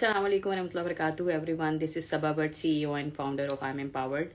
Assalamu alaikum warahmatullahi wabarakatuh everyone. This is Sabah Bhatt, CEO and founder of I'm Empowered.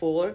4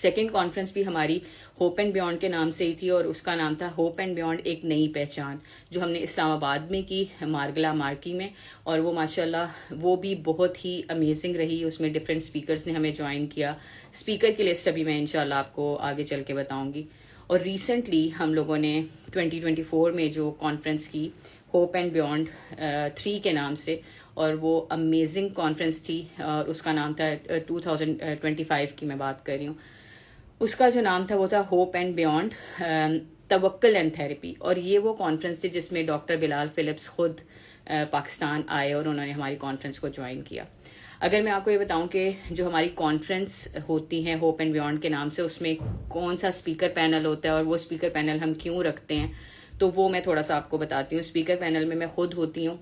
second conference بھی ہماری hope and beyond کے نام سے ہی تھی، اور اس کا نام تھا ہوپ اینڈ بیونڈ ایک نئی پہچان، جو ہم نے اسلام آباد میں کی، مارگلا مارکی میں، اور وہ ماشاءاللہ وہ بھی بہت ہی امیزنگ رہی. اس میں ڈفرینٹ اسپیکرز نے ہمیں جوائن کیا. اسپیکر کی لسٹ ابھی میں انشاءاللہ آپ کو آگے چل کے بتاؤں گی. اور ریسنٹلی ہم لوگوں نے 2024 میں جو کانفرنس کی ہوپ اینڈ بیونڈ 3 کے نام سے، اور وہ امیزنگ کانفرنس تھی، اور اس کا نام تھا 2025 کی میں بات کر رہی ہوں. اس کا جو نام تھا وہ تھا ہوپ اینڈ بیونڈ توکل اینڈ تھراپی. اور یہ وہ کانفرنس تھی جس میں ڈاکٹر بلال فلپس خود پاکستان آئے اور انہوں نے ہماری کانفرنس کو جوائن کیا. اگر میں آپ کو یہ بتاؤں کہ جو ہماری کانفرنس ہوتی ہیں ہوپ اینڈ بیونڈ کے نام سے، اس میں کون سا اسپیکر پینل ہوتا ہے اور وہ اسپیکر پینل ہم کیوں رکھتے ہیں، تو وہ میں تھوڑا سا آپ کو بتاتی ہوں. اسپیکر پینل میں خود ہوتی ہوں.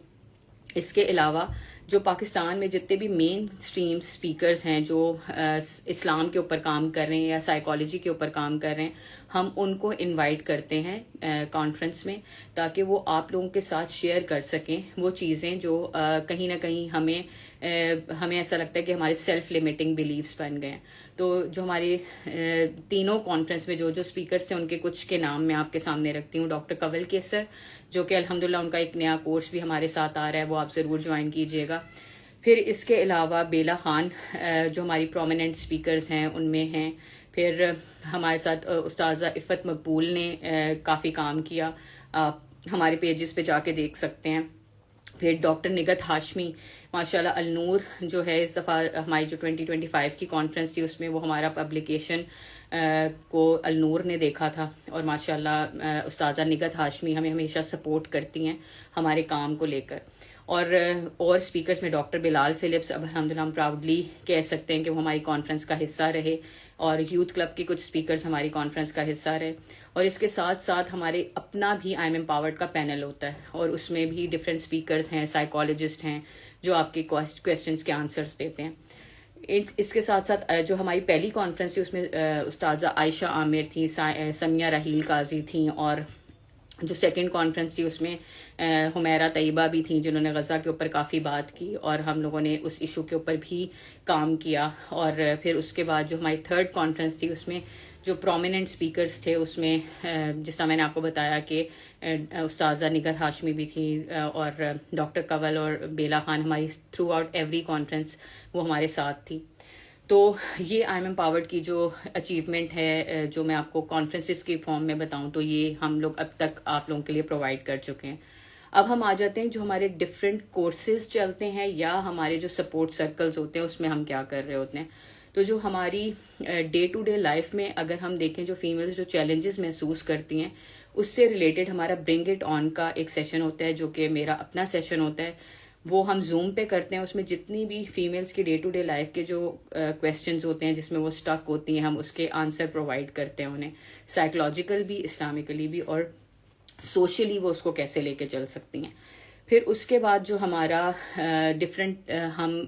اس کے علاوہ جو پاکستان میں جتنے بھی مین اسٹریم اسپیکرز ہیں جو اسلام کے اوپر کام کر رہے ہیں یا سائیکالوجی کے اوپر کام کر رہے ہیں، ہم ان کو انوائٹ کرتے ہیں کانفرنس میں، تاکہ وہ آپ لوگوں کے ساتھ شیئر کر سکیں وہ چیزیں جو کہیں نہ کہیں ہمیں ایسا لگتا ہے کہ ہمارے سیلف لمیٹنگ بلیفس بن گئے ہیں. تو جو ہمارے تینوں کانفرنس میں جو اسپیکرز تھے، ان کے کچھ کے نام میں آپ کے سامنے رکھتی ہوں. ڈاکٹر کنول کیسر، جو کہ الحمدللہ ان کا ایک نیا کورس بھی ہمارے ساتھ آ رہا ہے، وہ آپ ضرور جوائن کیجیے گا. پھر اس کے علاوہ بیلا خان، جو ہماری پرومیننٹ اسپیکرز ہیں ان میں ہیں. پھر ہمارے ساتھ استاذہ عفت مقبول نے کافی کام کیا، آپ ہمارے پیجز پہ جا کے دیکھ سکتے ہیں. پھر ڈاکٹر نگت ہاشمی، ماشاءاللہ النور جو ہے، اس دفعہ ہماری جو 2025 کی کانفرنس تھی اس میں وہ ہمارا پبلیکیشن کو النور نے دیکھا تھا. اور ماشاءاللہ استاذہ نگت ہاشمی ہمیں ہمیشہ سپورٹ کرتی ہیں ہمارے کام کو لے کر. اور اسپیکرز میں ڈاکٹر بلال فلپس، اب الحمدللہ ہم پراؤڈلی کہہ سکتے ہیں کہ وہ ہماری کانفرنس کا حصہ رہے، اور یوتھ کلب کے کچھ اسپیکرز ہماری کانفرنس کا حصہ رہے. اور اس کے ساتھ ساتھ ہمارے اپنا بھی آئی ایم امپاورڈ کا پینل ہوتا ہے، اور اس میں بھی ڈفرینٹ اسپیکرز ہیں، سائیکالوجسٹ ہیں، جو آپ کے کویسچنس کے آنسرز دیتے ہیں. اس کے ساتھ ساتھ جو ہماری پہلی کانفرنس تھی اس میں استاذہ عائشہ عامر تھیں، سمیہ رحیل قاضی تھیں، اور جو سیکنڈ کانفرنس تھی اس میں حمیرہ طیبہ بھی تھیں، جنہوں نے غزہ کے اوپر کافی بات کی، اور ہم لوگوں نے اس ایشو کے اوپر بھی کام کیا. اور پھر اس کے بعد جو ہماری تھرڈ کانفرنس تھی اس میں جو پرومیننٹ اسپیکرز تھے، اس میں جس طرح میں نے آپ کو بتایا کہ استاذہ نگت ہاشمی بھی تھی، اور ڈاکٹر کنول اور بیلا خان ہماری تھرو آؤٹ ایوری کانفرنس وہ ہمارے ساتھ تھی. تو یہ آئی ایم امپاورڈ کی جو اچیومنٹ ہے، جو میں آپ کو کانفرنسز کی فارم میں بتاؤں، تو یہ ہم لوگ اب تک آپ لوگوں کے لیے پرووائڈ کر چکے ہیں. اب ہم آ جاتے ہیں جو ہمارے ڈفرینٹ کورسز چلتے ہیں یا ہمارے جو سپورٹ سرکلز ہوتے ہیں اس میں ہم کیا کر رہے ہوتے ہیں. تو جو ہماری ڈے ٹو ڈے لائف میں اگر ہم دیکھیں جو فیمیلز جو چیلنجز محسوس کرتی ہیں، اس سے ریلیٹڈ ہمارا برنگ اٹ آن کا ایک سیشن ہوتا ہے، جو کہ میرا اپنا سیشن ہوتا ہے. وہ ہم زوم پہ کرتے ہیں. اس میں جتنی بھی فیمیلز کی ڈے ٹو ڈے لائف کے جو کویسچنز ہوتے ہیں جس میں وہ اسٹک ہوتی ہیں، ہم اس کے آنسر پرووائڈ کرتے ہیں انہیں، سائیکولوجیکل بھی، اسلامکلی بھی، اور سوشلی وہ اس کو کیسے لے کے چل سکتی ہیں. پھر اس کے بعد جو ہمارا ڈفرینٹ ہم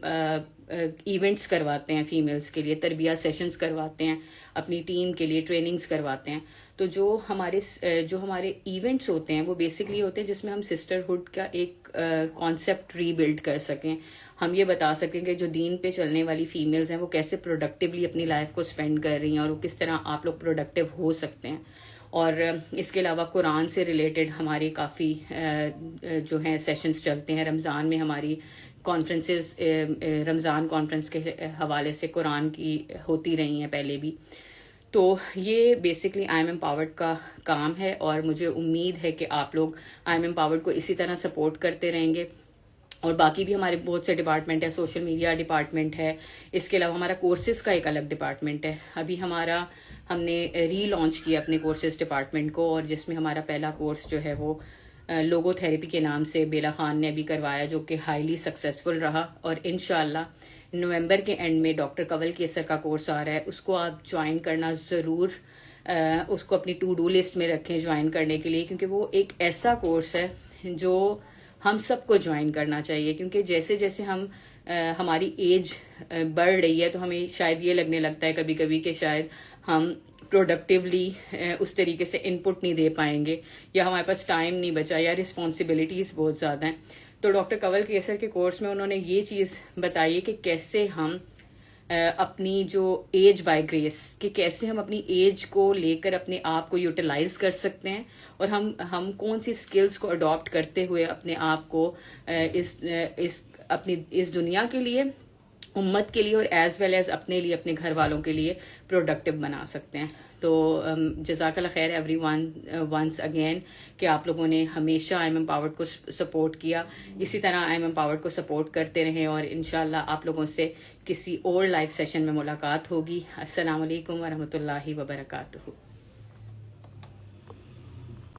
ایونٹس کرواتے ہیں فیمیلز کے لیے، تربیہ سیشنز کرواتے ہیں اپنی ٹیم کے لیے، ٹریننگز کرواتے ہیں. تو جو ہمارے ایونٹس ہوتے ہیں وہ بیسکلی ہوتے ہیں جس میں ہم سسٹرہڈ کا ایک کانسیپٹ ری بلڈ کر سکیں. ہم یہ بتا سکیں کہ جو دین پہ چلنے والی فیمیلز ہیں وہ کیسے پروڈکٹیولی اپنی لائف کو اسپینڈ کر رہی ہیں، اور وہ کس طرح آپ لوگ پروڈکٹیو ہو سکتے ہیں. اور اس کے علاوہ قرآن سے ریلیٹڈ ہماری کافی جو ہیں سیشنز چلتے ہیں. رمضان میں ہماری کانفرنسز رمضان کانفرنس کے حوالے سے قرآن کی ہوتی رہی ہیں پہلے بھی. تو یہ بیسکلی آئی ایم امپاورڈ کا کام ہے، اور مجھے امید ہے کہ آپ لوگ آئی ایم امپاورڈ کو اسی طرح سپورٹ کرتے رہیں گے. اور باقی بھی ہمارے بہت سے ڈپارٹمنٹ ہے، سوشل میڈیا ڈپارٹمنٹ ہے، اس کے علاوہ ہمارا کورسز کا ایک الگ ڈپارٹمنٹ ہے. ابھی ہم نے ری لانچ کیا اپنے کورسز ڈپارٹمنٹ کو، اور جس میں ہمارا پہلا کورس جو ہے وہ لوگو تھیراپی کے نام سے بیلا خان نے ابھی کروایا، جو کہ ہائیلی سکسیسفل رہا. اور انشاءاللہ نومبر کے اینڈ میں ڈاکٹر کنول کیسر کا کورس آ رہا ہے، اس کو آپ جوائن کرنا ضرور، اس کو اپنی ٹو ڈو لسٹ میں رکھیں جوائن کرنے کے لیے، کیونکہ وہ ایک ایسا کورس ہے جو ہم سب کو جوائن کرنا چاہیے. کیونکہ جیسے جیسے ہماری ایج بڑھ رہی ہے تو ہمیں شاید یہ لگنے لگتا ہے کبھی کبھی کہ شاید ہم پروڈکٹیولی اس طریقے سے ان پٹ نہیں دے پائیں گے، یا ہمارے پاس ٹائم نہیں بچا، یا رسپانسبلٹیز بہت زیادہ ہیں. تو ڈاکٹر کنول کیسر کے کورس میں انہوں نے یہ چیز بتائی ہے کہ کیسے ہم اپنی جو ایج بائی گریس کہ کیسے ہم اپنی ایج کو لے کر اپنے آپ کو یوٹیلائز کر سکتے ہیں اور ہم کون سی اسکلس کو اڈاپٹ کرتے ہوئے اپنے آپ کو اپنی اس دنیا کے لیے، امت کے لیے اور ایز ویل ایز اپنے لیے، اپنے گھر والوں کے لیے پروڈکٹیو بنا سکتے ہیں. تو جزاک اللہ خیر ایوری ون ونس اگین کہ آپ لوگوں نے ہمیشہ آئی ایم امپاورڈ کو سپورٹ کیا. اسی طرح آئی ایم امپاورڈ کو سپورٹ کرتے رہیں اور انشاءاللہ آپ لوگوں سے کسی اور لائیو سیشن میں ملاقات ہوگی. السلام علیکم ورحمۃ اللہ وبرکاتہ.